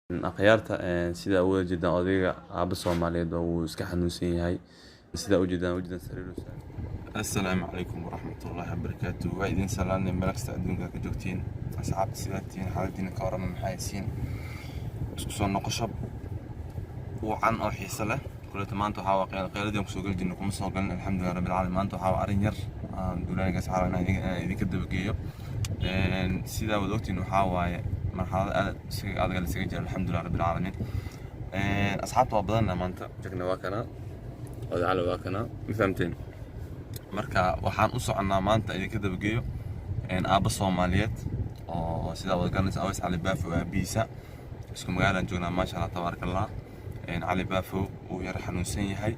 akhyaarta sida ugu jeedaan odayga aaba Soomaaliyeed oo uu iska xanuunsan yahay sida ugu jeedaan sariirta. السلام عليكم ورحمة الله وبركاته. وعيدين سلامنا ملكست أدونك كجوتين أصحاب سيداتين حالتين كورنا محايسين سكسون نقشب وعن أو حيصلة كل تمانتو حاوا قيل يوم سوق الجن كم سوقنا الحمد لله رب العالمين مانتو حاوا أرينير دولا جالس حالنا إذا كده بقيه سيدا ودوتي إنه حاوا مرحلة هذا جالس يجي الحمد لله رب العالمين. أصحاب وابضنا مانتا جكنا واكنا وعلى واكنا فهمتين. marka waxaan u soconaa maanta idinka dabageeyo aaba Soomaaliyeed oo sida wada garanaysa Aweys Cali Baafo aabiisa isku magaalaan joognaa maasha Allah tabarakallah. Cali Baafo uu yar xanuunsan yahay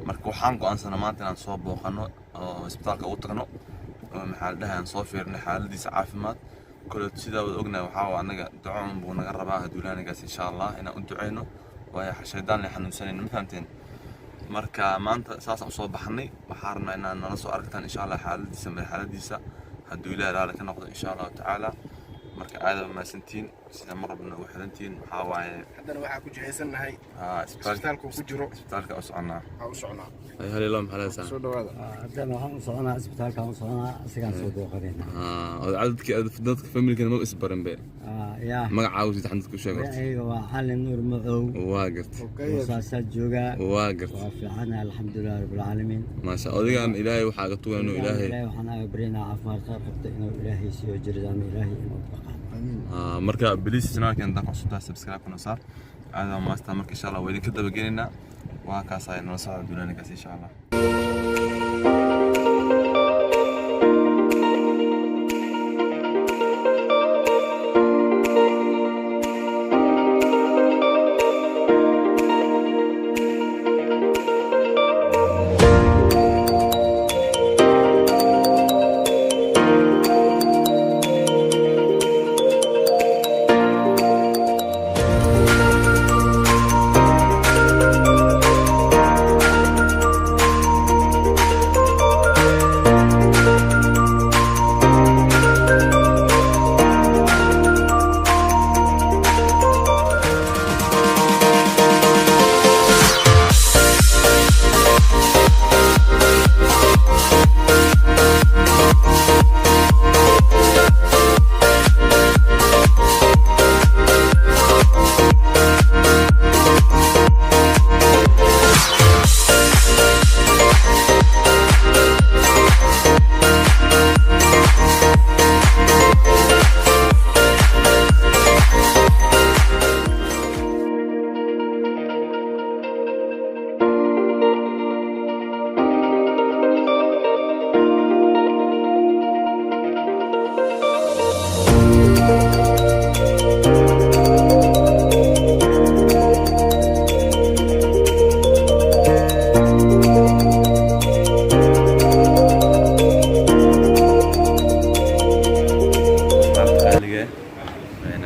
marka waxaan go'aansanaa maanta inaan soo booqano oo isbitaalka u tagno maxaa la dhahaa aan soo fiirno xaaladiisa caafimaad kullu sida wada ognahay waxa anaga ducaan buu naga rabaa haduulaanigaas insha Allah inaan u duceyno waa shaydaan la xanuunsanayna ma fahamteen. marka maanta saas aan soo baxnay waxaan rabnaa inaan nala soo aragtaan insha Allah xaaladiisa haduu Ilaahay raali ka noqdo insha Allah taala. marka aad ma santiin sida marabna ugu xirantiin waxa waaye haddana waxa ku jihaysanahay isbitaalka ku jiro isbitaalka u soconaa ay hal ilaa maxaa soo dhawaada haddana waxaan u soconaa isbitaalka u soconaa asigaan soo booqanayna oo dadka family-kan ma isbaran be yaa magacaagu si taxan dadku sheego ayga waa Cali Nuur Macow waa gartay saasa jooga waa gartay waa fiican alxamdulillaah rabbil caalamiin ma sha Allah odigan Ilaahay waxa ka tugan inuu Ilaahay waxaan aga barinaa caafimaad qabta inuu Ilaahay siiyo jirdaan Ilaahay inuu marka biliis channelkan dadka cusub subscribe kuna saar aad ma asta marka insha Allah way idinka dabagelinaa waa kaas ay noo soo duulanaysa insha Allah.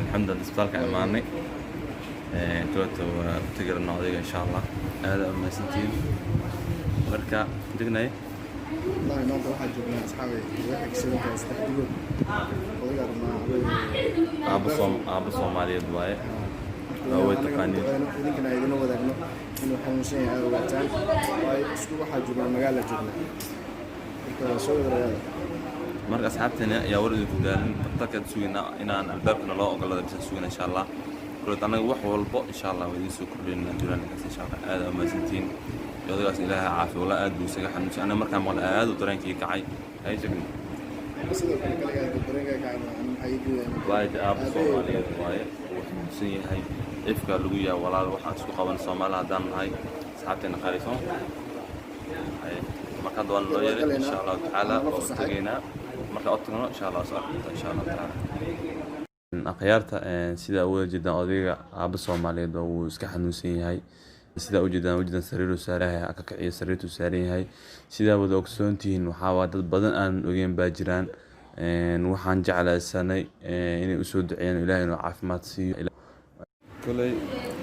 الحمد لله isbitaalka imaanay toota waa tigarna odayga insha Allah aad ma santiin marka dignay wallahi maanta waxaan joognaa asxaabi waxa kasoo istaqdigood odayga aaba Soomaaliyeed waaye way taqaaniin idinkana idin wadaagno inuu xanuunsan yahay ogaataan way isku waxa joognaa magaala joognaa marka soo wadaagay marka asxaabteena ayaa war idinku daalin dadka suugina inaan albaabkana loo ogolaado bis suugina insha Allah kulad anaga wax walba insha Allah way idin soo kordhinaa duulaankaas insha Allah aad ma santiin yadagaas Ilaahay caafiyo wala aad buu isaga xanuunsan ana markaan maqal aad u dareenkii kacay ay jigin sidoo kale dareenkii kacay maxay diideen waaye aaba Soomaaliyeed waaye xanuunsan yahay ifka lagu yaa walaal waxaan isku qaban Soomaaliya hadaan nahay asxaabteena qaalisan ay marka doon loo yeeray insha Allah taala oo tagayna marka otagno insha Allah insha Allah taala. akhyaarta sida ugu jeedaan odayga aaba Soomaaliyeed oo uu iska xanuunsan yahay sida ugu jeedaan sariirtu saaran ka kiciyo sariirtu saaran yahay sida wada ogsoontiin waxa waa dad badan aan ogeyn baa jiraan waxaan jeclaysanay inay u soo duceeyaan Ilaahay inuu caafimaad siiyo kulay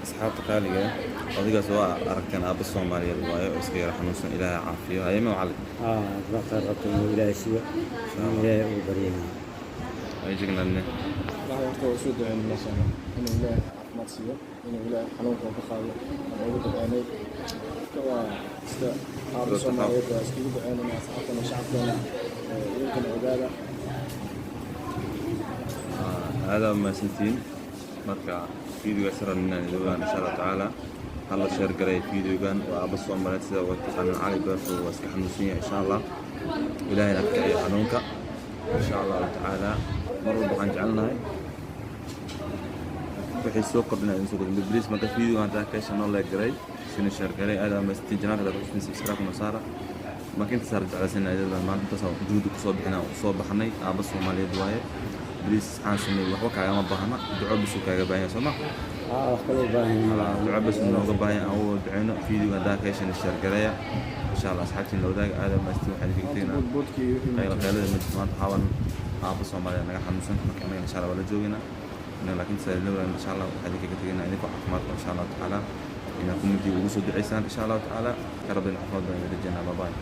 asxaabta qaaliga adigaas waa aragteen aaba Soomaaliyeed waaye oo iska yar xanuunsan Ilaahay caafiyo ayma wacali doctor rabto Ilaahay siiyo Ilaahay uu bariyay ay jignaanne الله يرضى وسود عن الناس إنه لا caafimaad siiyo inuu ilaahay xanuunka ka qaado aan ugu duceynay marka waa sida aaba Soomaaliyeed waa iskugu duceynayna asxaabtana shacabkana idinkana ogaada هذا ما سنتين مركا فيديو سر من الدوغان إن شاء الله تعالى هلا شير قري فيديو كان وأبص ومرات سدا وتقن علي بف واسك حنوسية إن شاء الله إلهي نكتعي حنونك إن شاء الله تعالى مرة بحن جعلنا في سوق قبلنا نسوق بالبريس ما فيديو هذا كيش أنا الله قري شنو شير قري هذا ما ستين جنات هذا بس سبسكرايب ومسارة ما كنت صارت على سنة إذا ما أنت وجودك صوب هنا وصوب حني أبص ومالي دواية بريس حاسني وحوك على مبهنا دعوة بس وكاجا باين سما وحكي باين دعوة بس إنه باين أو دعينا فيديو هذاك إيش نشر قرية إن شاء الله أصحابتي لو ذاك هذا ما استوى حد فيكتينا خير من ما تحاول أبص ومالي أنا حنوسن كمان إن شاء الله ولا جوينا لكن سألنا إن شاء الله حد فيكتينا عندك حكمات إن شاء الله تعالى إنكم تجيبوا وسود عيسان إن شاء الله تعالى كرب الحفاظ بين الجنة باي